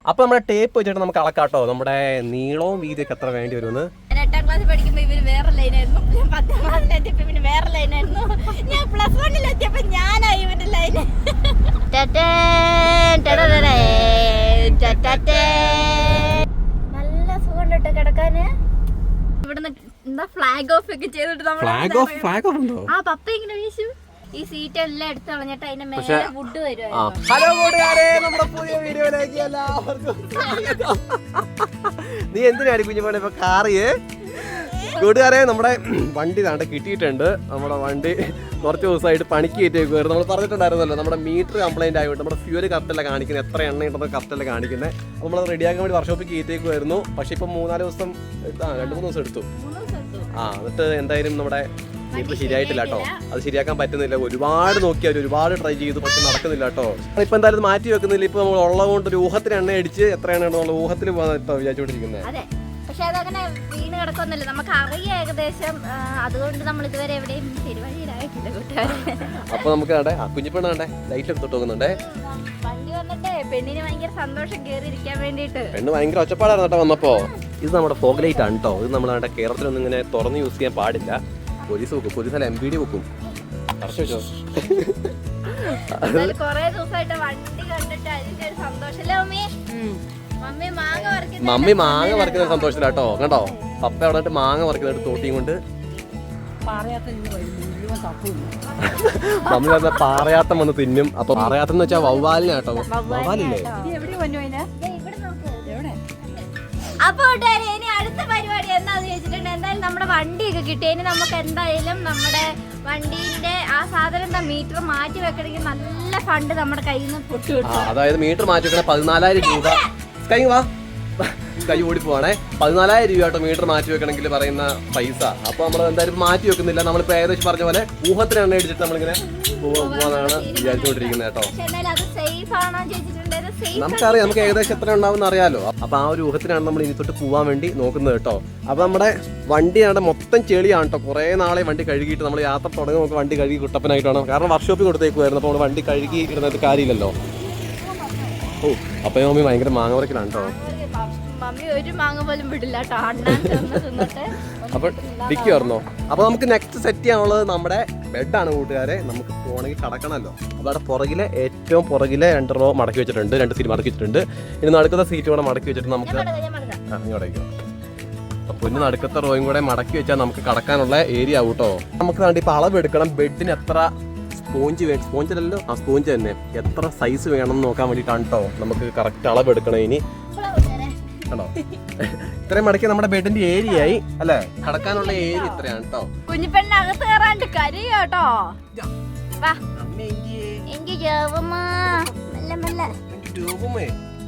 അപ്പൊ നമ്മുടെ ടേപ്പ് വെച്ചിട്ട് നമുക്ക് അളക്കാട്ടോ നമ്മുടെ നീളവും വീതിയൊക്കെ എത്ര വേണ്ടി വരുമെന്ന്. 8ാം ക്ലാസ്സിൽ പഠിക്കുമ്പോ ഇവര് വേറെ ലൈനായിരുന്നു, ഞാൻ 10ാം ക്ലാസ്സിലെത്തിയപ്പോ പിന്നെ വേറെ ലൈനായിരുന്നു, ഞാൻ +1 എത്തിയപ്പോ ഞാനായി ഇവന്റെ ലൈന്. നല്ല സുഖം കേട്ടോ കിടക്കാന്. ഇവിടുന്ന് എന്താ ഫ്ലാഗ് ഓഫ് ഒക്കെ ചെയ്തിട്ട് പപ്പ ഇങ്ങനെ വീശു. ഈ സീറ്റ് എല്ലാം എടുത്ത് കളഞ്ഞിട്ട് അതിന്റെ മേലെ വുഡ് വരുമായിരുന്നു. ഹലോ കൂട്ടുകാരെ, നമ്മുടെ പുതിയ വീഡിയോയിലേക്ക് എല്ലാവർക്കും നീ എന്തിനാണ് കുഞ്ഞുമോനെ ഇപ്പൊ കാറിയേ? കൂട്ടുകാരെ, നമ്മുടെ വണ്ടി നാട്ടെ കിട്ടിയിട്ടുണ്ട്. നമ്മുടെ വണ്ടി കുറച്ച് ദിവസമായിട്ട് പണിക്ക് കയറ്റിയേക്കുമായിരുന്നു. നമ്മൾ പറഞ്ഞിട്ടുണ്ടായിരുന്നല്ലോ, നമ്മുടെ മീറ്റർ കംപ്ലൈന്റ് ആയിട്ട് നമ്മുടെ ഫ്യൂല് കറക്റ്റല്ല കാണിക്കുന്നത്, എത്ര എണ്ണ ഉണ്ടെന്ന് കറക്റ്റല്ല കാണിക്കുന്നത്. അപ്പോൾ നമ്മൾ റെഡിയാക്കാൻ വേണ്ടി വർക്ക്ഷോപ്പിൽ കയറ്റിയേക്കുമായിരുന്നു. പക്ഷെ ഇപ്പം 3-4 ദിവസം 2-3 ദിവസം എടുത്തു. എന്നിട്ട് എന്തായാലും നമ്മുടെ മീറ്റർ ശരിയായിട്ടില്ല കേട്ടോ. അത് ശരിയാക്കാൻ പറ്റുന്നില്ല. ഒരുപാട് നോക്കിയാൽ ഒരുപാട് ട്രൈ ചെയ്തു, പക്ഷെ നടക്കുന്നില്ല കേട്ടോ. ഇപ്പൊ എന്തായാലും മാറ്റി വെക്കുന്നില്ല. ഇപ്പൊ നമ്മൾ ഉള്ളത് കൊണ്ട് ഒരു ഊഹത്തിന് എണ്ണ അടിച്ച് എത്ര എണ്ണ ഉണ്ടോ ഊഹത്തിൽ പോകാൻ ഇപ്പൊ വിചാരിച്ചോണ്ടിരിക്കുന്നത്. പക്ഷെ അതങ്ങനെ വീണ് കിടക്കൊന്നുമില്ല, നമുക്ക് അറിയാം ഏകദേശം. അതുകൊണ്ട് നമ്മൾ ഇതുവരെ എവിടെയും തിരുവഴിയിലായിട്ടില്ല കൂട്ടുകാരെ. അപ്പൊ നമുക്ക് കുഞ്ഞിപ്പെണ്ണ കണ്ടേ ലൈറ്റ് എടുത്തിട്ട് നോക്കുന്നുണ്ടേ. വണ്ടി വന്നിട്ടേ പെണ്ണിന് ഭയങ്കര സന്തോഷം കേറിയിരിക്കാൻ വേണ്ടിട്ട്. പെണ്ണ് ഭയങ്കര ഒച്ചപ്പാടായിരുന്നു കേട്ടോ വന്നപ്പോ. ഇത് നമ്മുടെ ഫോഗ് ലൈറ്റ് ആണ് കേട്ടോ. ഇത് നമ്മളെ കേരളത്തിലൊന്നും ഇങ്ങനെ തുറന്ന് യൂസ് ചെയ്യാൻ പാടില്ല. പോലീസ് വെക്കും, പോലീസ് അല്ല MVD വെക്കും. വെച്ചോ. കൊറേ ദിവസമായിട്ട് വണ്ടി കണ്ടിട്ട് അതിന്റെ ഒരു സന്തോഷല്ലേ മമ്മി? മമ്മി മാങ്ങ പറിക്കുന്ന സന്തോഷത്തിലാട്ടോ. കണ്ടോ, പപ്പ അവിടെ മാങ്ങ പറിക്കുന്ന തോട്ടിയും കൊണ്ട് മമ്മി പറഞ്ഞ പാറയാത്തം വന്ന് തിന്നും. അപ്പൊ പാറയാത്തം എന്ന് വെച്ചാൽ വവ്വാലിനെ കേട്ടോ. വവ്വാലില്ലേ? അപ്പൊ ഇനി അടുത്ത പരിപാടി എന്താന്ന് ചോദിച്ചിട്ടുണ്ട്, എന്തായാലും നമ്മുടെ വണ്ടിയൊക്കെ കിട്ടി. ഇനി നമുക്ക് എന്തായാലും നമ്മുടെ വണ്ടീന്റെ ആ സാധനം എന്താ മീറ്റർ മാറ്റി വെക്കണമെങ്കിൽ നല്ല ഫണ്ട് നമ്മുടെ കയ്യിൽ നിന്ന് പൊട്ടി കിട്ടും. അതായത് മീറ്റർ മാറ്റി വെക്കണേ 14,000 രൂപ. കൈ ഓടി പോവാണേ. 14,000 രൂപ കേട്ടോ മീറ്റർ മാറ്റി വെക്കണമെങ്കിൽ പറയുന്ന പൈസ. അപ്പൊ നമ്മൾ എന്തായാലും മാറ്റി വെക്കുന്നില്ല. നമ്മളിപ്പോ ഏകദേശം പറഞ്ഞ പോലെ ഊഹത്തിന് എണ്ണ അടിച്ചിട്ട് നമ്മളിങ്ങനെ പോവാന്നാണ് വിചാരിച്ചുകൊണ്ടിരിക്കുന്നത് കേട്ടോ. നമുക്കറിയാം, നമുക്ക് ഏകദേശം എത്ര ഉണ്ടാവും അറിയാലോ. അപ്പൊ ആ ഒരു ഊഹത്തിനാണ് നമ്മൾ ഇനി തൊട്ട് പോവാൻ വേണ്ടി നോക്കുന്നത് കേട്ടോ. അപ്പൊ നമ്മുടെ വണ്ടിയാണ് മൊത്തം ചെളിയാണ് കേട്ടോ. കുറെ നാളെ വണ്ടി കഴുകിയിട്ട് നമ്മൾ യാത്ര തുടങ്ങി നമുക്ക് വണ്ടി കഴുകി കുട്ടപ്പനായിട്ടാണ്. കാരണം വർക്ക്ഷോപ്പിൽ കൊടുത്തേക്കുമായിരുന്നു. അപ്പോൾ വണ്ടി കഴുകി ഇടുന്നത് കാര്യമില്ലല്ലോ. ഓ, അപ്പൊ മമ്മി ഭയങ്കര മാങ്ങ പറിക്കലാണ് കേട്ടോ. അപ്പൊ ഡിക്കി പറഞ്ഞോ. അപ്പൊ നമുക്ക് നെക്സ്റ്റ് സെറ്റ് ചെയ്യാനുള്ളത് നമ്മുടെ ബെഡാണ് കൂട്ടുകാരെ. നമുക്ക് പോണെങ്കിൽ കടക്കണമല്ലോ. അപ്പൊ അവിടെ പുറകിലെ ഏറ്റവും പുറകിലെ 2 റോ മടക്കി വെച്ചിട്ടുണ്ട്, 2 സീറ്റ് മടക്കി വെച്ചിട്ടുണ്ട്. ഇനി നടുക്കുന്ന സീറ്റ് കൂടെ മടക്കി വെച്ചിട്ട് നമുക്ക് ഇങ്ങോട്ടേക്കോ. അപ്പൊ ഇനി നടുക്കത്തെ റോയും കൂടെ മടക്കി വെച്ചാൽ നമുക്ക് കടക്കാനുള്ള ഏരിയ ആവും കേട്ടോ. നമുക്ക് വേണ്ടി ഇപ്പൊ അളവ് എടുക്കണം. ബെഡിന് എത്ര സ്പോഞ്ചല്ലല്ലോ, ആ സ്പോഞ്ച് തന്നെ എത്ര സൈസ് വേണം എന്ന് നോക്കാൻ വേണ്ടിയിട്ടാണ് കേട്ടോ. നമുക്ക് കറക്റ്റ് അളവ് എടുക്കണം. ഇനി കണ്ടോ, ഇത്രയും മടക്കി നമ്മുടെ ബെഡിന്റെ ഏരിയ ആയി അല്ലേ. കടക്കാനുള്ള ഏരിയ ഇത്രയാണ് കേട്ടോ. കുഞ്ഞിപ്പെണ്ണകത്ത് കയറാണ്ട് കരയോട്ടോ.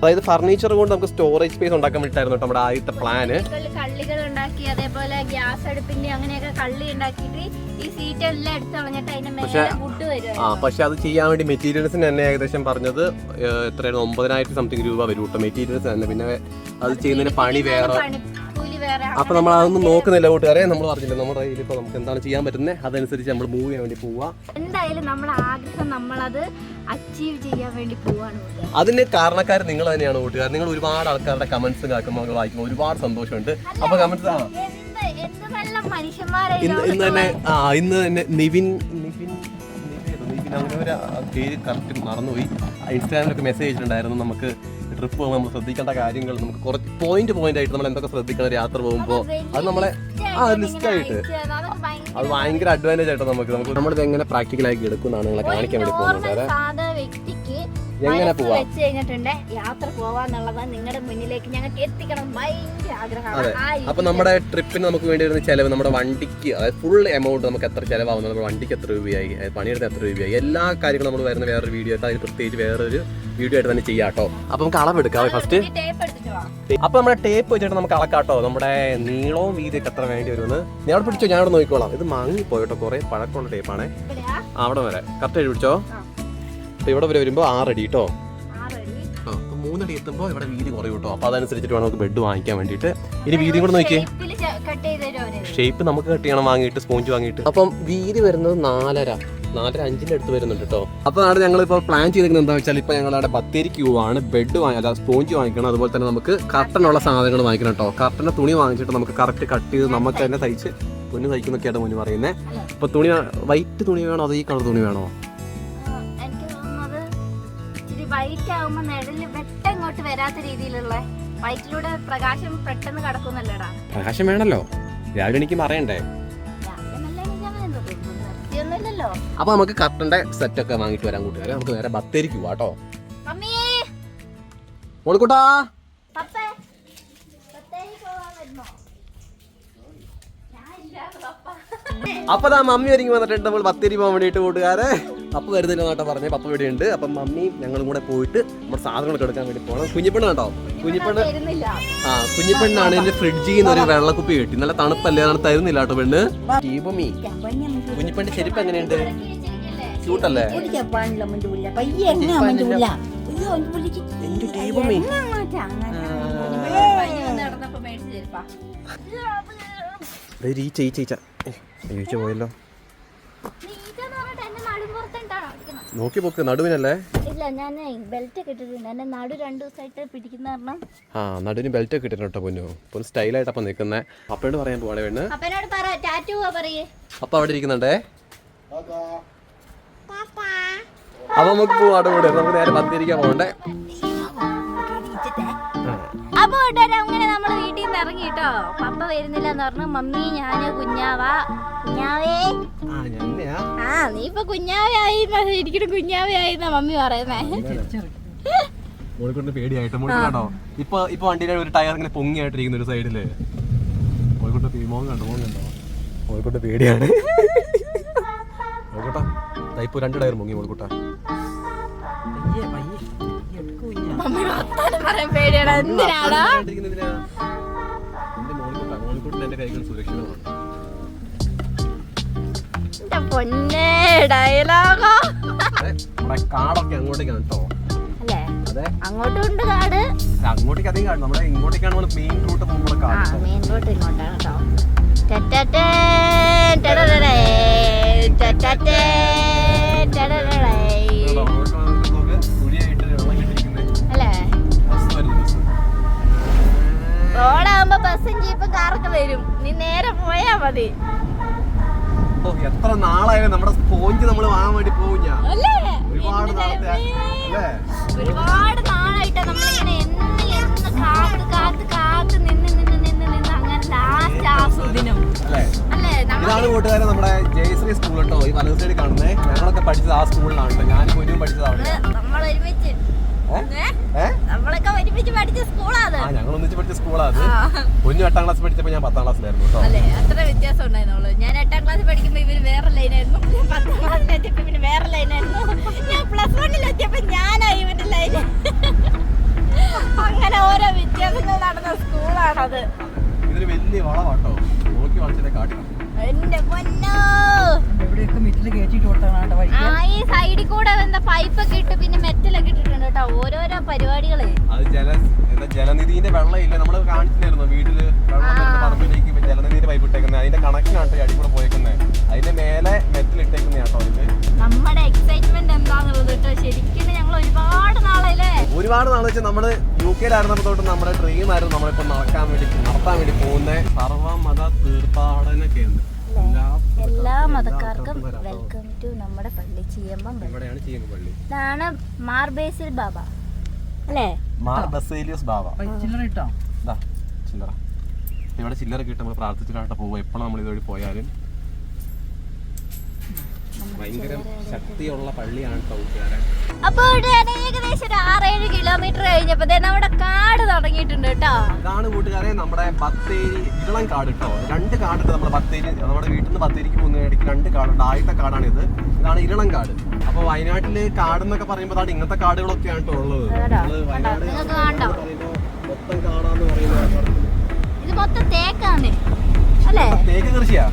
അതായത് ഫർണിച്ചർ കൊണ്ട് നമുക്ക് സ്റ്റോറേജ് സ്പേസ് ഉണ്ടാക്കാൻ വേണ്ടിയിട്ടായിരുന്നു കേട്ടോ നമ്മുടെ ആദ്യത്തെ പ്ലാന്. കള്ളികൾ ഉണ്ടാക്കി, അതേപോലെ ഗ്യാസ് അടുപ്പിന്റെ അങ്ങനെയൊക്കെ കള്ളി ഉണ്ടാക്കിയിട്ട് ഈ സീറ്റ് എല്ലാം എടുത്ത് കളഞ്ഞിട്ട് അതിന്റെ മേലെ വുഡ് വരും. പക്ഷെ അത് ചെയ്യാൻ വേണ്ടി മെറ്റീരിയൽസിന് തന്നെ ഏകദേശം പറഞ്ഞത് എത്രയാണ് 9,000 സംതിങ് രൂപ വരും കേട്ടോ മെറ്റീരിയൽസ് തന്നെ. പിന്നെ അത് ചെയ്യുന്നതിന് പണി വേറെ. അപ്പൊ നമ്മൾ അതൊന്നും നോക്കുന്നില്ല കൂട്ടുകാരെ. നമ്മൾ പറഞ്ഞില്ല നമ്മുടെ കയ്യിൽ ഇപ്പൊ നമുക്ക് എന്താണ് ചെയ്യാൻ പറ്റുന്നത് അതനുസരിച്ച് നമ്മൾ മൂവ് ചെയ്യാൻ വേണ്ടി പോവാ. എന്തായാലും നമ്മുടെ ആഗ്രഹം നമ്മളത് അച്ചീവ് ചെയ്യാൻ വേണ്ടി പോവാണ്. അതിന് കാരണക്കാർ നിങ്ങൾ തന്നെയാണ് കൂട്ടുകാർ. നിങ്ങൾ ഒരുപാട് ആൾക്കാരുടെ കമന്റ്സ് കേൾക്കുമ്പോൾ വായിക്കുമ്പോൾ ഒരുപാട് സന്തോഷമുണ്ട്. അപ്പൊ കമന്റ്സ് ഇന്ന് തന്നെ നിവിൻ അങ്ങനെ ഒരു പേര് കറക്റ്റ് മറന്നുപോയി. ഇൻസ്റ്റാഗ്രാമിലൊക്കെ മെസ്സേജ് ചെയ്തിട്ടുണ്ടായിരുന്നു. നമുക്ക് ട്രിപ്പ് പോകുമ്പോൾ നമ്മൾ ശ്രദ്ധിക്കേണ്ട കാര്യങ്ങൾ, നമുക്ക് കുറച്ച് പോയിന്റ് ആയിട്ട് നമ്മൾ എന്തൊക്കെ ശ്രദ്ധിക്കണം യാത്ര പോകുമ്പോൾ, അത് നമ്മളെ ലിസ്റ്റായിട്ട് അത് ഭയങ്കര അഡ്വാൻറ്റേജ് ആയിട്ടോ. നമുക്ക് നമ്മളിത് എങ്ങനെ പ്രാക്ടിക്കലാക്കി എടുക്കുന്നതാണ് നിങ്ങളെ കാണിക്കാൻ വേണ്ടി പോകുന്നത്. എങ്ങനെ പോവാ യാത്ര പോവാന്നുള്ളത് നിങ്ങളുടെ മുന്നിലേക്ക് ഞങ്ങൾക്ക് എത്തിക്കണം ഭയങ്കര ആഗ്രഹമാണ്. അപ്പൊ നമ്മുടെ ട്രിപ്പിന് നമുക്ക് വേണ്ടി വരുന്ന ചെലവ് നമ്മുടെ വണ്ടിക്ക്, അതായത് ഫുൾ എമൗണ്ട് നമുക്ക് എത്ര ചെലവാകുന്നത്, നമ്മുടെ വണ്ടിക്ക് എത്ര രൂപയായി, പണിയെടുത്ത് എത്ര രൂപയായി, എല്ലാ കാര്യങ്ങളും നമ്മൾ വരുന്ന വേറൊരു വീഡിയോ ആയിട്ട്, അതിന് പ്രത്യേകിച്ച് വേറൊരു വീഡിയോ ആയിട്ട് തന്നെ ചെയ്യാം കേട്ടോ. അപ്പൊ നമുക്ക് അളവെടുക്കാം ഫസ്റ്റ്. അപ്പൊ നമ്മുടെ ടേപ്പ് വെച്ചിട്ട് നമുക്ക് അളക്കാട്ടോ നമ്മുടെ നീളവും വീതിയൊക്കെ എത്ര വേണ്ടി വരുമെന്ന്. ഞാൻ അവിടെ പിടിച്ചോ, ഞാൻ അവിടെ നോക്കിക്കോളാം. ഇത് മാങ്ങിപ്പോയിട്ടോ, കുറെ പഴക്കമുള്ള ടേപ്പാണേ. അവിടെ വരെ കറക്റ്റ് എഴുതി പിടിച്ചോ. ഇവിടെ വരെ വരുമ്പോ 6 അടി കേട്ടോ. 3 അടി എത്തുമ്പോ ഇവിടെ വീതി കുറയും കേട്ടോ. അപ്പൊ അതനുസരിച്ചിട്ട് വേണം നമുക്ക് ബെഡ് വാങ്ങിക്കാൻ വേണ്ടിട്ട്. ഇനി വീതിയും കൂടെ നോക്കിയേ. ഷേപ്പ് നമുക്ക് കട്ട് ചെയ്യണം വാങ്ങിയിട്ട്, സ്പോഞ്ച് വാങ്ങിയിട്ട്. അപ്പം വീതി വരുന്നത് 4.5 4:05 അടുത്ത് വരുന്നുണ്ട് കേട്ടോ. അപ്പോൾ നാളെ ഞങ്ങളിപ്പോൾ പ്ലാൻ ചെയ്തിരിക്കുന്നത് എന്താ വെച്ചാൽ ഇപ്പോൾ ഞങ്ങളുടെ ബത്തേരി ക്യൂ ആണ്. ബെഡ് അല്ല സ്പോഞ്ച് വാങ്ങിക്കണം, അതുപോലെ തന്നെ നമുക്ക് കർട്ടനുള്ള സാധനങ്ങൾ വാങ്ങിക്കണം കേട്ടോ. കർട്ടൻ്റെ തുണി വാങ്ങിച്ചിട്ട് നമുക്ക് കറക്റ്റ് കട്ട് ചെയ്ത് നമുക്ക് തന്നെ തയ്ച്ച് തുണി തയ്ക്കുന്നൊക്കെയാണ് മുന്നേ പറയുന്നത്. അപ്പോൾ തുണി വൈറ്റ് തുണി വേണോ അതോ ഈ കളർ തുണി വേണോ? എനിക്ക് തോന്നുന്നത് ഇച്ചിരി വൈറ്റ് ആവുമ്പോൾ നിഴല് വെട്ടങ്ങോട്ട് വരാത്ത രീതിയിലുള്ള വൈറ്റിലൂടെ പ്രകാശം പെട്ടെന്ന് കടക്കുന്നല്ലേടാ. പ്രകാശം വേണമല്ലോ, രാവിലെ എനിക്ക് പറയണ്ടേ. അപ്പൊ നമുക്ക് കർട്ടന്റെ സെറ്റ് ഒക്കെ വാങ്ങിട്ട് വരാൻ കൂട്ടുകാരെ. നമുക്ക് നേരെ ബത്തേരിക്ക് പോവാട്ടോ. മോളിക്കൂട്ടാ അപ്പൊ മമ്മി ഒരുങ്ങി വന്നിട്ടുണ്ട് നമ്മൾ ബത്തേരി പോകാൻ വേണ്ടിയിട്ട് കൂട്ടുകാരെ. പപ്പ വരുന്നില്ല എന്നാട്ടോ പറഞ്ഞത്. പപ്പ ഇവിടെ ഉണ്ട്. അപ്പം മമ്മിയും ഞങ്ങളും കൂടെ പോയിട്ട് നമ്മുടെ സാധനങ്ങളൊക്കെ എടുക്കാൻ വേണ്ടി പോകണം. കുഞ്ഞിപ്പെണ്ണ് കേട്ടോ, കുഞ്ഞിപ്പെണ്ണാണ് എന്റെ ഫ്രിഡ്ജിൽ നിന്ന് ഒരു വെള്ളക്കുപ്പി കിട്ടി. നല്ല തണുപ്പല്ലേ, അതാണ് തരുന്നില്ല കേട്ടോ പെണ്ണ്. ദീപമി കുഞ്ഞിപ്പെണ്ണിന്റെ ചെരുപ്പ് എങ്ങനെയുണ്ട്? ക്യൂട്ടല്ലേ? പോയല്ലോ. നോക്കി പോക്ക് നടുവിനല്ലേ? ഇല്ല, ഞാൻ ബെൽറ്റ് ഒക്കെ ഇട്ടിട്ടുണ്ട്. എന്നെ നടു 2 ദിവസമായിട്ട് പിടിക്കുന്ന കാരണം നടുവിന് ബെൽറ്റ് ഒക്കെ ഇട്ടിട്ടോ പൊന്നു. ഇപ്പൊ സ്റ്റൈലായിട്ട് അപ്പൊ നിൽക്കുന്നേ. അപ്പയോട് പറയാൻ പോവാണേ പെണ്ണ്. അപ്പൊ അവിടെ ഇരിക്കുന്നുണ്ടേ. അപ്പൊ നമുക്ക് പോവാടെ കൂടെ. നമുക്ക് നേരെ ബത്തേരിക്കാൻ പോകണ്ടേ. അപ്പൊ അങ്ങനെ നമ്മള് വീട്ടിൽ നിന്ന് ഇറങ്ങി കേട്ടോ. പപ്പ വരുന്നില്ല എന്ന് പറഞ്ഞു. മമ്മി, ഞാന്, കുഞ്ഞാവേ. നീ ഇപ്പൊ കുഞ്ഞാവയായി ഇരിക്കണം, കുഞ്ഞാവയായിന്നാ മമ്മി പറയുന്നേ. പേടിയായിട്ട് ഇപ്പൊ വണ്ടിയുടെ ഒരു ടയർ ഇങ്ങനെ പൊങ്ങിയായിട്ടിരിക്കുന്ന ഒരു സൈഡില്. മോൻ കണ്ടോ? മോൾക്കൂട്ട പേടിയാണ്. മോൾക്കൂട്ട ഇപ്പൊ 2 ടയർ പൊങ്ങി. മോൾക്കൂട്ട എന്റെ കൈകൾ സുരക്ഷിതമാണ്. കാടൊക്കെ അങ്ങോട്ടേക്കാണ് കേട്ടോ. അങ്ങോട്ടും ഉണ്ട് കാട്, അങ്ങോട്ടേക്ക് അധികം കാട്. നമ്മുടെ ഇങ്ങോട്ടേക്കാണ് മെയിൻ റൂട്ട് പോകുമ്പോൾ കാട്. മെയിൻ റൂട്ട് ഇങ്ങോട്ടാണ് കേട്ടോ. റോഡാകുമ്പോ ബസ്സും ജീപ്പും കാറൊക്കെ വരും. നീ നേരെ പോയാ മതി. എത്ര നാളായാലും നമ്മുടെ സ്പോഞ്ച് നമ്മൾ വാങ്ങാൻ വേണ്ടി പോകും. ഞാൻ ഒരുപാട് നാളായിട്ടാ നമ്മളിങ്ങനെ എന്ന് കാത്ത് നിന്ന് അങ്ങനെ ലാസ്റ്റ് ആസ്വദിനം അല്ലേ. ഇതാണ് കൂട്ടുകാരെ നമ്മുടെ ജയശ്രീ സ്കൂൾ കേട്ടോ. ഈ വലതു സൈഡിൽ കാണുന്നേ. ഞങ്ങളൊക്കെ പഠിച്ചത് ആ സ്കൂളിലാണ്. ഞാൻ കുഞ്ഞും പഠിച്ചത് അവിടെ. നമ്മളൊക്കെ ഒരുമിച്ച് പഠിച്ച സ്കൂളാണ്. ഞങ്ങൾ ഒന്നിച്ച് പഠിച്ച സ്കൂളാണ്. കുഞ്ഞു 8ാം ക്ലാസ് പഠിച്ചപ്പോ ഞാൻ 10ാം ക്ലാസ്സിലായിരുന്നു കേട്ടോ. അല്ലേ, അത്ര വ്യത്യാസം ഉണ്ടായിരുന്നുള്ളൂ. ഞാൻ 8ാം ക്ലാസ് പഠിക്കുമ്പോ ഇവര് വേറെ ലൈനായിരുന്നു. 10ാം ക്ലാസ്സിലെത്തിയപ്പോ ഇവര് വേറെ ലൈനായിരുന്നു. ഞാൻ +1 ഞാനായി ഇവന്റെ ലൈന്. അങ്ങനെ ഓരോ വ്യത്യാസങ്ങൾ നടന്ന സ്കൂളാണത്. ഇതൊരു വലിയ വളവാട്ടോ. നോക്കി വളച്ചതിനെ കാട്ടിക്കണം. എന്റെ പൊന്നോ, ഈ സൈഡിൽ കൂടെ എന്താ പൈപ്പൊക്കെ ഇട്ട് പിന്നെ മെറ്റലൊക്കെ ഇട്ടിട്ടുണ്ട് കേട്ടോ. ഓരോരോ പരിപാടികള്. അത് ജലനിധിന്റെ വെള്ളം ഇല്ല, നമ്മള് കാണിച്ചില്ലായിരുന്നു വീട്ടില് പറമ്പിലേക്ക് ജലനിധിന്റെ പൈപ്പ് ഇട്ടേക്കുന്നത്. അതിന്റെ കണക്ഷനാണ് അടി കൂടെ പോയേക്കുന്നത്. അതിന്റെ മേലെ മെറ്റൽ ഇട്ടേക്കുന്ന കേട്ടോ. നമ്മുടെ എക്സൈറ്റ്മെന്റ് എന്താന്നുള്ളത് കേട്ടോ. ശരിക്കും ഞങ്ങൾ ഒരുപാട് നാളല്ലേ, ഒരുപാട് നാളെ വെച്ചാൽ നമ്മള് UK-ലായിരുന്നപ്പോ തൊട്ട് നമ്മുടെ ഡ്രീം ആയിരുന്നു നമ്മളിപ്പോ നടത്താൻ വേണ്ടി പോകുന്ന സർവ്വമത തീർത്ഥാടന കേന്ദ്രം. എല്ലാ മതക്കാർക്കും വെൽക്കം ടു നമ്മുടെ പള്ളി ചീയമ്പം. ഇതാണ് മാർ ബേസിൽ ബാബ അല്ലേ? മാർ ബസേലിയസ് ബാബ. ചില്ലറ ഇവിടെ ചില്ലറ കിട്ടും. നമ്മൾ പ്രാർത്ഥിച്ചിട്ടായിട്ട് പോകും. എപ്പോഴും നമ്മൾ ഇതുവഴി പോയാലും ഭയങ്കര ശക്തിയുള്ള പള്ളിയാണ് കൂട്ടുകാരെ. അപ്പോൾ ഏകദേശം ഒരു 6-7 കിലോമീറ്റർ കഴിഞ്ഞപ്പോ നമ്മുടെ കാട് തുടങ്ങിയിട്ടുണ്ട് കേട്ടോ. ഇതാണ് കൂട്ടുകാരെ നമ്മുടെ ബത്തേരി ഇളം കാട് കേട്ടോ. 2 കാടുണ്ട് നമ്മുടെ ബത്തേരി. നമ്മുടെ വീട്ടിൽ നിന്ന് ബത്തേരിക്ക് പോകുന്ന ഇടയ്ക്ക് 2 കാടുണ്ട്. ആദ്യത്തെ കാടാണ് ഇത്. ഇതാണ് ഇളം കാട്. അപ്പൊ വയനാട്ടില് കാട് എന്നൊക്കെ പറയുമ്പോൾ ഇങ്ങനത്തെ കാടുകളൊക്കെയാണ് കേട്ടോ ഉള്ളത്. വയനാട് മൊത്തം കാടാന്ന് പറയുന്നത് ഇത് മൊത്തം തേക്കാണ് അല്ലേ? തേക്ക് കൃഷിയാ.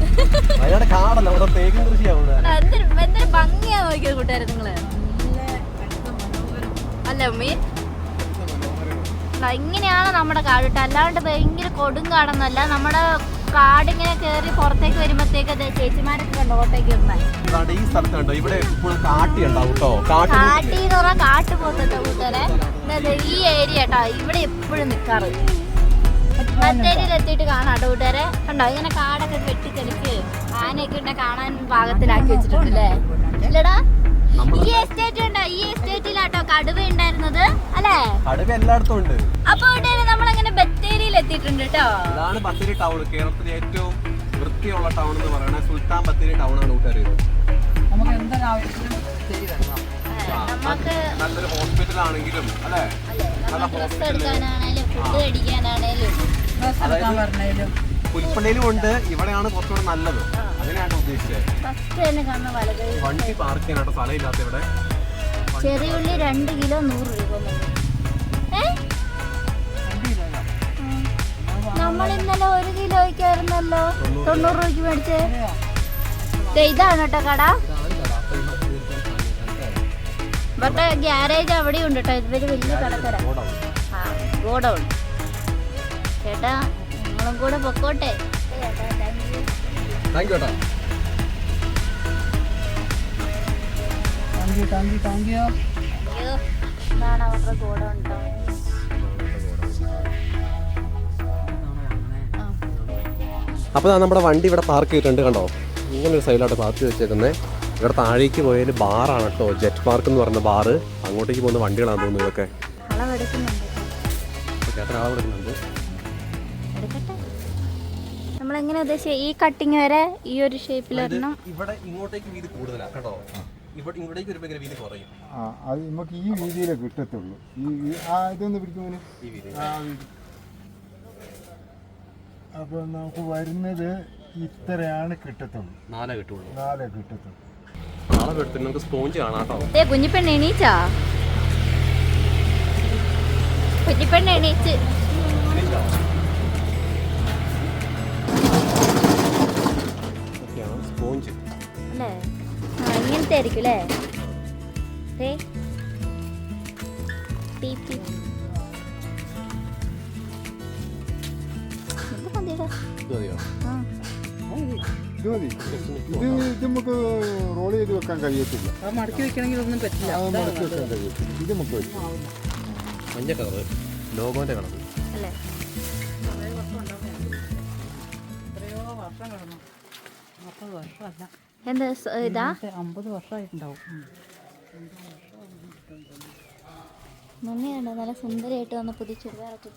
വയനാട് കാടല്ല, ഇവിടെ തേക്ക് കൃഷിയാവുന്നത്. എന്തൊരു ഭംഗിയാ നോക്കിയത് കൂട്ടുകാരെ നിങ്ങള് അല്ലേ ഉമ്മി? ഇങ്ങനെയാണ് നമ്മുടെ കാട് കേട്ടോ. അല്ലാണ്ട് ഭയങ്കര കൊടുങ്കാടൊന്നുമല്ല. നമ്മുടെ കാടിങ്ങനെ കേറി പുറത്തേക്ക് വരുമ്പോഴത്തേക്ക് അതെ ചേച്ചിമാരൊക്കെ കണ്ടോ ഓട്ടോയ്ക്ക് വരുന്നത്. ഈ സ്ഥലത്ത് കണ്ടോ ഇവിടെ എപ്പോഴും കാട്ടി ഉണ്ടാവും കേട്ടോ. കാട്ടി എന്ന് പറഞ്ഞാൽ കാട്ടു പോത്തട്ടോ കൂട്ടുകാരെ. ഈ ഏരിയ കേട്ടോ ഇവിടെ എപ്പോഴും നിക്കാറ്. ബത്തേരിയിൽ എത്തിയിട്ട് കാണാട്ടോ കൂട്ടുകാരെ. കണ്ടോ ഇങ്ങനെ കാടൊക്കെ വെട്ടിത്തെളിച്ച് ആനയൊക്കെ ഉണ്ടെ കാണാൻ പാകത്തിലാക്കി വെച്ചിട്ടുണ്ടല്ലേ ഇല്ലടാ. ഈ എസ്റ്റേറ്റ് ഉണ്ടോ, ഈ എസ്റ്റേറ്റിലാട്ടോ കടുവ ഉണ്ടായിരുന്നത് അല്ലേ? കടുവ എല്ലായിടത്തും ഉണ്ട്. അപ്പൊ നമ്മളങ്ങനെ ബത്തേരിയിൽ എത്തിയിട്ടുണ്ട് കേട്ടോ. ഇതാണ് ബത്തേരി ടൗൺ. കേരളത്തിലെ ഏറ്റവും വൃത്തിയുള്ള ടൗൺ എന്ന് പറയുന്നത് സുൽത്താൻ ബത്തേരി ടൗൺ ആണ് കൂട്ടുകാർ. നമുക്ക് നല്ലൊരു ഹോസ്പിറ്റൽ ആണെങ്കിലും അല്ലേ, ഡ്രസ് എടുക്കാനാണേലും ഫുഡ് അടിക്കാനാണേലും പുൽപ്പള്ളിയിലും ഉണ്ട്. ഇവിടെയാണ് കുറച്ചുകൂടെ നല്ലത്. അങ്ങനെയാണ് ഉദ്ദേശിച്ചത്. ഫസ്റ്റ് തന്നെ കാണുന്ന വലത് വണ്ടി പാർക്ക് ചെയ്യാനായിട്ട് സ്ഥലമില്ലാത്ത ഇവിടെ. ചെറിയുള്ളി 2 കിലോ 100 രൂപ. നമ്മൾ ഇന്നലെ 1 കിലോയ്ക്കായിരുന്നല്ലോ 90 രൂപയ്ക്ക് മേടിച്ചേ. ഇതാണ് കേട്ടോ കട. ഇവരുടെ ഗ്യാരേജ് അവിടെ ഉണ്ട് കേട്ടോ. ഇതൊരു വലിയ കടത്തര. ഗോഡൗൺ. ചേട്ടാ നിങ്ങളും കൂടെ പൊക്കോട്ടെ. താങ്ക് യു ചേട്ടാ. അയ്യോ ഇതാണ് അവരുടെ ഗോഡൗൺ കേട്ടോ. അപ്പോൾ നമ്മുടെ വണ്ടി ഇവിടെ പാർക്ക് ചെയ്തിട്ടുണ്ട് കണ്ടോ. ഇങ്ങനെ ഒരു സൈഡിലോട്ട് പാർക്ക് ചെയ്ത് വെച്ചേക്കുന്നത്. ഇവിടെ താഴേക്ക് പോയാൽ ബാറാണ് കേട്ടോ. ജെറ്റ് പാർക്ക് എന്ന് പറയുന്ന ബാറ്. അങ്ങോട്ടേക്ക് പോകുന്ന വണ്ടികളാണ് തോന്നുന്നു ഇതൊക്കെ. ചേട്ടൻ അളവെടുക്കുന്നുണ്ട്. നമ്മളെങ്ങനെ ഉദ്ദേശിച്ച ഈ കട്ടിങ് വരെ ഈ ഒരു ഷേപ്പിൽ വരണം. ഇവിടെ ഇങ്ങോട്ടേക്ക് വീതി കൂടുതലാണ് കേട്ടോ. ഇവിടേക്ക് വരുമ്പോൾ ഇങ്ങനെ വീതി കുറയും. അത് നമുക്ക് ഈ വീതിയിലേ കിട്ടത്തുള്ളൂ. ഇതൊന്ന് പിടിക്കുമ്പോൾ ഈ വീതി അപ്പോൾ നമുക്ക് വരുന്നത് ഇത്രയാണ് കിട്ടത്തുള്ളൂ. 4 കിട്ടുള്ളൂ. 4 കിട്ടത്തുള്ളൂ. അളവെടുത്തിട്ട് നമുക്ക് സ്പോഞ്ച് കാണാം കേട്ടോ. കുഞ്ഞിപ്പെണ്ണ് എണീച്ചാ? കുഞ്ഞിപ്പെണ്ണ് എണീച്ച്. സ്പോഞ്ച് അല്ലേ? ഇങ്ങനത്തെ ആയിരിക്കും അല്ലേ? ഇത് മതി. ഇത് നമുക്ക് റോൾ ചെയ്ത് വെക്കാൻ കഴിയത്തില്ല. മടക്കി വെക്കണമെങ്കിൽ ഒന്നും പറ്റില്ല. മടക്കി വെക്കാൻ കഴിയത്തില്ല. ഇത് നമുക്ക് വെക്കാം. മഞ്ഞ കളറ് ലോഗോന്റെ കളർ അല്ലേ? എത്രയോ വർഷം കിടന്നു. 40 വർഷമല്ല, എന്താ ഇതാ 50 വർഷമായിട്ടുണ്ടാവും. മമ്മിയാണോ നല്ല സുന്ദരിയായിട്ട് വന്ന പുതിയ ചുരിദാറൊക്കെ?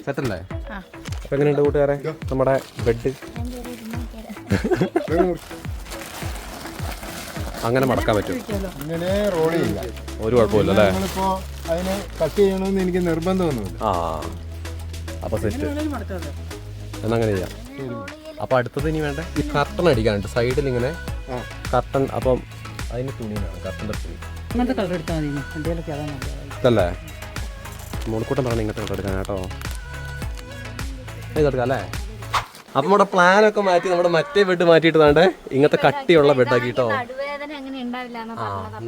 സെറ്റല്ലേ? അപ്പൊ എങ്ങനെയുണ്ട് കൂട്ടുകാരെ നമ്മുടെ ബെഡ്? അങ്ങനെ മടക്കാൻ പറ്റും. ഇങ്ങനെ റോൾ ചെയ്യില്ല. ഒരു കുഴപ്പമില്ല അല്ലേ? നമ്മളിപ്പോ അതിനെ കട്ട് ചെയ്യണമെന്ന് എനിക്ക് നിർബന്ധമൊന്നുമില്ല. ആ അപ്പൊ സെറ്റ് എന്നങ്ങനെ ചെയ്യാം. അപ്പൊ അടുത്തത് ഇനി വേണ്ട ഈ കർട്ടൺ അടിക്കാനുണ്ട് സൈഡിൽ ഇങ്ങനെ കർട്ടൺ. അപ്പം അതിന് തുണിയാണ് കർട്ടൻ്റെ തുണി. അങ്ങനത്തെ കളർ എടുത്താൽ മതി. വണ്ടിയിലൊക്കെ അതാണ് ഇതല്ലേ? മുൾക്കൂട്ടം പറഞ്ഞ ഇങ്ങനത്തെ കളർ എടുക്കാൻ കേട്ടോ. ഇതെടുക്കാം അല്ലേ? അപ്പം നമ്മുടെ പ്ലാനൊക്കെ മാറ്റി നമ്മുടെ മറ്റേ ബെഡ് മാറ്റിയിട്ട് വേണ്ടേ ഇങ്ങനത്തെ കട്ടിയുള്ള ബെഡാക്കി കേട്ടോ.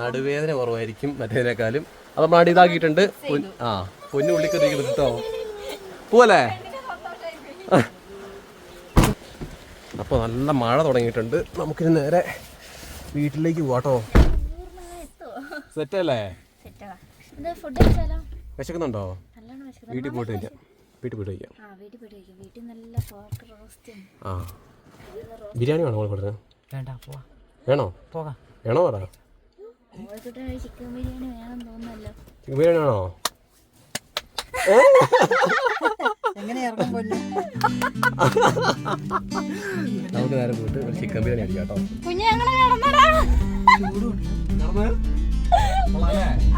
നടുവേദന കുറവായിരിക്കും മറ്റേതിനേക്കാളും. അപ്പം നമ്മൾ ഇതാക്കിയിട്ടുണ്ട്. പൊന്നു ഉള്ളിക്കറിയിരിക്കുന്നു കേട്ടോ. പോവല്ലേ? അപ്പോൾ നല്ല മഴ തുടങ്ങിയിട്ടുണ്ട്. നമുക്കിനി നേരെ വീട്ടിലേക്ക് പോവാട്ടോ. സെറ്റല്ലേ? വിശക്കുന്നുണ്ടോ? വീട്ടിൽ പോയിട്ട് കഴിക്കാം. വീട്ടിൽ പോയിട്ട് കഴിക്കാം. ആ ബിരിയാണി വേണോ മോൾ കൊടുത്തത്? വേണോ? വേണോ പറ. ചിക്കൻ ബിരിയാണി വേണോ? എങ്ങനെ ഇറങ്ങാൻ പറ്റും? നമുക്ക് നേരെ പോയിട്ട് ഒരു ചിക്കൻ ബിരിയാണി അടിക്കാം കേട്ടോ.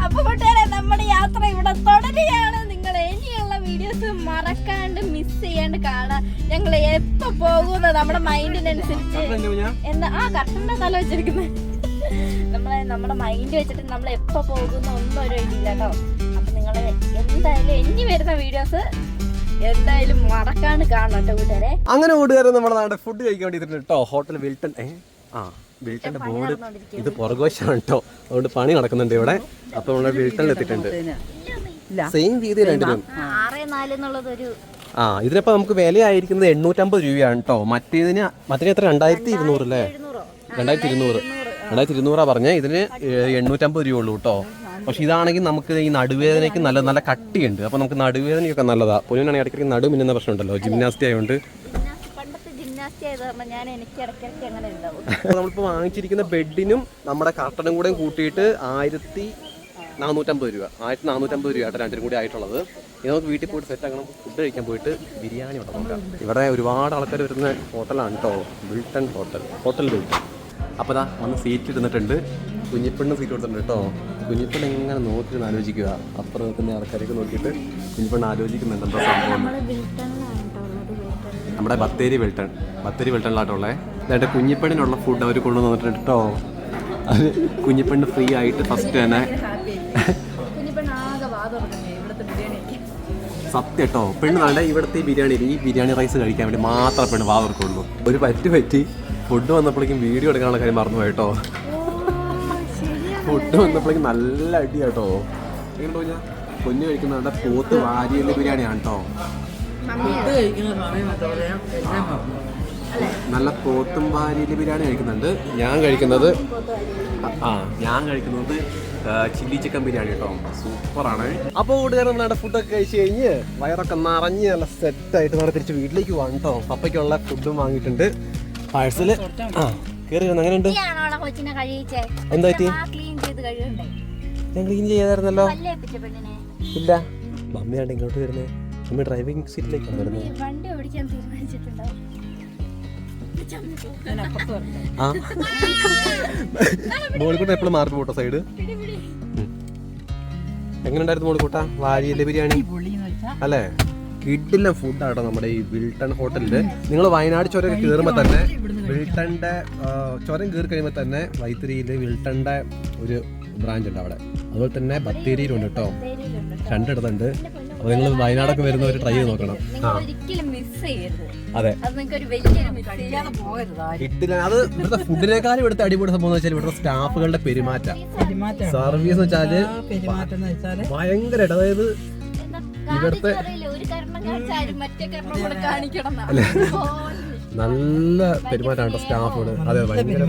അപ്പൊ കൂട്ടുകാരെ നമ്മുടെ യാത്ര ഇവിടെ തുടരുകയാണ്. നിങ്ങൾ ഇനിയുള്ള വീഡിയോസ് മറക്കാണ്ട് മിസ് ചെയ്യാണ്ട് കാണാം. ഞങ്ങൾ എപ്പോ പോകുന്നത് നമ്മുടെ മൈൻഡിനനുസരിച്ച് എന്താ കർട്ടന്റെ തല വെച്ചിരിക്കുന്നത് നമ്മുടെ മൈൻഡ് വെച്ചിട്ട് നമ്മൾ എപ്പോ പോകുന്ന ഒന്നും ഒരു ഇതില്ല കേട്ടോ. അപ്പൊ നിങ്ങൾ എന്തായാലും ഇനി വരുന്ന വീഡിയോസ് എന്തായാലും മറക്കാണ്ട് കാണണം കേട്ടോ കൂട്ടുകാരെ. അങ്ങനെ കൂട്ടുകാരെ നമ്മുടെ നാട് ഫുഡ് കഴിക്കാൻ വേണ്ടിയിട്ടുണ്ട് കേട്ടോ. Hotel Wilton. വിൽട്ടന്റെ ബോർഡ് ഇത് പുറകുവശമാണ് കേട്ടോ. അതുകൊണ്ട് പണി നടക്കുന്നുണ്ട് ഇവിടെ. അപ്പൊ നമ്മള് വിൽട്ടണിൽ എത്തിയിട്ടുണ്ട്. സെയിം രീതിയിൽ രണ്ടിനും 6.4 എന്നുള്ളതൊരു ഇതിനിപ്പോ നമുക്ക് വിലയായിരിക്കുന്നത് 850 രൂപയാണ് കേട്ടോ. മറ്റേ എത്ര 2200 അല്ലേ? 2200 പറഞ്ഞേ. ഇതിന് 850 രൂപ ഉള്ളൂ കേട്ടോ. പക്ഷെ ഇതാണെങ്കിൽ നമുക്ക് ഈ നടുവേദനയ്ക്ക് നല്ല നല്ല കട്ടിയുണ്ട്. അപ്പൊ നമുക്ക് നടുവേദനയൊക്കെ നല്ലതാ. പൊന്നുനാണെങ്കിൽ ഇടയ്ക്ക് നടു മിന്നുന്ന പ്രശ്നമുണ്ടല്ലോ, ജിംനാസ്റ്റി ആയതുകൊണ്ട്. നമ്മളിപ്പോ വാങ്ങിച്ചിരിക്കുന്ന ബെഡിനും നമ്മുടെ കർട്ടനും കൂടെ കൂട്ടിയിട്ട് 1450 രൂപ. 1450 രൂപ രണ്ടിനും കൂടി ആയിട്ടുള്ളത്. ഇത് നമുക്ക് വീട്ടിൽ പോയിട്ട് സെറ്റ് ആക്കണം. ഫുഡ് കഴിക്കാൻ പോയിട്ട് ബിരിയാണി ഇവിടെ നോക്കാം. ഇവിടെ ഒരുപാട് ആൾക്കാർ വരുന്ന ഹോട്ടലാണ് കേട്ടോ, വിൽട്ടൺ ഹോട്ടൽ വിൽട്ടൺ. അപ്പോൾ ദാ വന്ന് സീറ്റ് ഇരുന്നിട്ടുണ്ട്. കുഞ്ഞിപ്പെണ്ണ് സീറ്റ് കൊടുത്തിട്ടുണ്ട് കേട്ടോ. കുഞ്ഞിപ്പെണ്ണ് എങ്ങനെ നോക്കിയിട്ട് ആലോചിക്കുക. അപ്പുറം നിൽക്കുന്ന ആൾക്കാരൊക്കെ നോക്കിയിട്ട് കുഞ്ഞിപ്പെണ്ണ് ആലോചിക്കുന്നുണ്ട് എന്താ സംഭവം. നമ്മുടെ ബത്തേരി വിൽട്ടണിലായിട്ടുള്ളത്. അതായത് കുഞ്ഞിപ്പെണ്ണിനുള്ള ഫുഡ് അവർ കൊണ്ടുവന്നിട്ടുണ്ട് കേട്ടോ. അത് കുഞ്ഞിപ്പെണ്ണ് ഫ്രീ ആയിട്ട് ഫസ്റ്റ് തന്നെ. സത്യം കേട്ടോ, പെണ്ണ് നല്ല ഇവിടുത്തെ ഈ ബിരിയാണി റൈസ് കഴിക്കാൻ വേണ്ടി മാത്രമേ പെണ്ണ് വാവർക്കുള്ളൂ. ഒരു പറ്റി ഫുഡ് വന്നപ്പോഴേക്കും വീഡിയോ എടുക്കാനുള്ള കാര്യം മറന്നുപോയി കേട്ടോ. ഫുഡ് വന്നപ്പോഴേക്കും നല്ല അടിയാട്ടോ. എങ്ങനെ തോന്നിയാ കുഞ്ഞ് കഴിക്കുന്ന പോത്ത് വാരിയല് ബിരിയാണിയാണ് കേട്ടോ. നല്ല പോത്തും വാരിയല് ബിരിയാണി കഴിക്കുന്നുണ്ട്. ഞാൻ കഴിക്കുന്നത് ചില്ലി ചിക്കൻ ബിരിയാണി കേട്ടോ. സൂപ്പറാണ്. അപ്പോൾ കൂട്ടുകാർ നമ്മുടെ ഫുഡൊക്കെ കഴിച്ച് കഴിഞ്ഞ് വയറൊക്കെ നിറഞ്ഞ് നല്ല സെറ്റായിട്ട് നമ്മൾ തിരിച്ച് വീട്ടിലേക്ക് പോകാം കേട്ടോ. പപ്പയ്ക്കുള്ള ഫുഡും വാങ്ങിയിട്ടുണ്ട്. പാഴ്സല് കയറി വന്നു. അങ്ങനെയുണ്ട്. എന്താ പറ്റി? ഞാൻ ക്ലീൻ ചെയ്തായിരുന്നല്ലോ. ഇല്ല, മമ്മിയാണ് ഇങ്ങോട്ട് വരുന്നത്. മമ്മി ഡ്രൈവിംഗ് സീറ്റിലേക്കാണ് വരുന്നത്. മോളിക്കൂട്ട എപ്പോഴും മാറി പോട്ടോ സൈഡ്. എങ്ങനെ ഉണ്ടായിരുന്നു മോളിക്കൂട്ട വാരിയല്ലേ ബിരിയാണി അല്ലേ? കിഡില്ല ഫുഡാട്ടോ നമ്മുടെ ഈ വിൽട്ടൺ ഹോട്ടലില്. നിങ്ങൾ വയനാട് ചുരം കയറുമ്പോൾ തന്നെ വിൽട്ടന്റെ ചുരം കയറി കഴിയുമ്പോൾ തന്നെ വൈത്തിരിയില് വിൽട്ടന്റെ ഒരു ബ്രാഞ്ച് ഉണ്ട് അവിടെ. അതുപോലെ തന്നെ ബത്തേരിയിലുണ്ട് കേട്ടോ. രണ്ടിടത്തുണ്ട്. അപ്പൊ നിങ്ങൾ വയനാടൊക്കെ വരുന്നവർ ട്രൈ ചെയ്ത് നോക്കണം. അതെ, കിട്ടില്ല. അത് ഇവിടുത്തെ ഫുഡിനേക്കാളും ഇവിടുത്തെ അടിപൊളി സംഭവം എന്ന് വെച്ചാൽ ഇവിടുത്തെ സ്റ്റാഫുകളുടെ പെരുമാറ്റം, സർവീസ് എന്ന് വെച്ചാല് ഭയങ്കരമായിട്ട്. അതായത് ഇവിടുത്തെ നല്ല പെരുമാറ്റമാണ് സ്റ്റാഫുകള്. അതെ, ഭയങ്കര.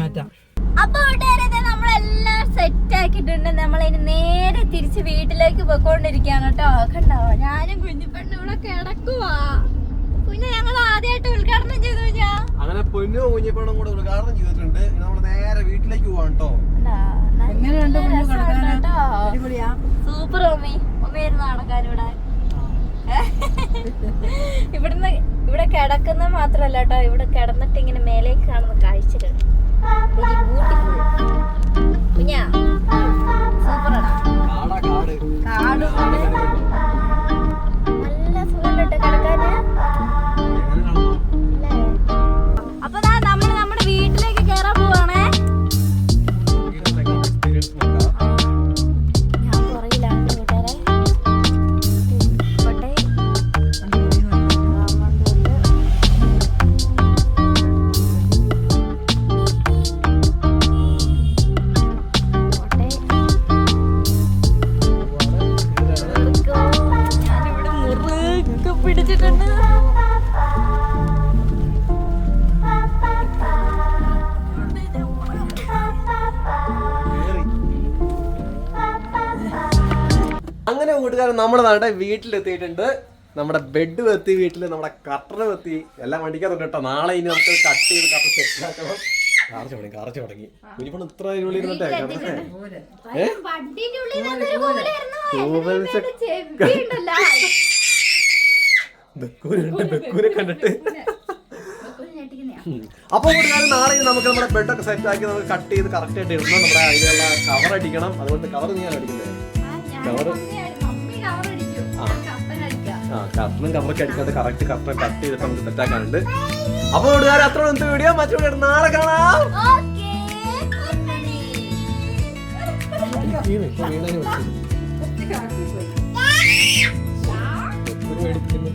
അപ്പൊ നമ്മളെല്ലാം സെറ്റ് ആക്കിയിട്ടുണ്ട്. നമ്മളിനി നേരെ തിരിച്ച് വീട്ടിലേക്ക് പോയിക്കൊണ്ടിരിക്കുകയാണ് കേട്ടോ. കണ്ടോ, ഞാനും കുഞ്ഞിപ്പെണ്ണും ഇവിടെ കിടക്കുവാ. കുഞ്ഞ് ഞങ്ങൾ ആദ്യമായിട്ട് ഉദ്ഘാടനം ചെയ്തു. അങ്ങനെ പൊന്നും കുഞ്ഞിപ്പെണ്ണും കൂടെ ഉദ്ഘാടനം ചെയ്തിട്ടുണ്ട്. നമ്മൾ നേരെ വീട്ടിലേക്ക് പോവാണ് കേട്ടോ. Super mummy. മമ്മിയായിരുന്നു നടക്കാൻ ഇവിടെ. ഇവിടെ കിടക്കുന്ന മാത്രല്ല കേട്ടോ, ഇവിടെ കിടന്നിട്ട് ഇങ്ങനെ മേലേക്ക് കാണുന്ന കാഴ്ചകൾ വെരി ബ്യൂട്ടിഫുൾ. കുഞ്ഞാ സൂപ്പറാണ്. കാട് നല്ല സുഖമുണ്ട് കിടക്കാന്. അപ്പൊ നമ്മൾ നമ്മുടെ വീട്ടിലേക്ക് കയറാൻ പോവാണേ. അങ്ങനെ കൂട്ടുകാരൻ നമ്മുടെ നാട്ടെ വീട്ടിലെത്തിയിട്ടുണ്ട്. നമ്മുടെ ബെഡ് വെത്തി, വീട്ടിൽ നമ്മുടെ കട്ടർ വെത്തി, എല്ലാം വണ്ടിക്കകത്തുണ്ട് കേട്ടോ. നാളെ ഇനി നമുക്ക് കട്ട് ചെയ്ത് കട്ടർ സെറ്റ് ആക്കണം. കാർച്ച തുടങ്ങി. കുഞ്ഞിപ്പണ് ഇത്ര ഉള്ളിൽ ഇരുന്നിട്ടേ ബെക്കൂരെ കണ്ടിട്ട്. അപ്പൊ കൂട്ടുകാരൻ നാളെ നമുക്ക് നമ്മുടെ ബെഡൊക്കെ സെറ്റ് ആക്കി നമുക്ക് കട്ട് ചെയ്ത് കറക്റ്റ് ആയിട്ട് ഇടണം. നമ്മുടെ അതിനുള്ള കവർ അടിക്കണം. അതുകൊണ്ട് കവർ ഞാൻ അടിക്കുന്നത് കവറും കവറൊക്കെ അടിക്കാതെ കറക്റ്റ് കറക്റ്റ് കട്ട് ചെയ്തിട്ട് നമുക്ക് സെറ്റ് ആക്കാനുണ്ട്. അപ്പൊ കൂട്ടുകാർ അത്ര വീഡിയോ മറ്റു നാളെ കാണാം. Okay. മേടിപ്പിക്കുന്നു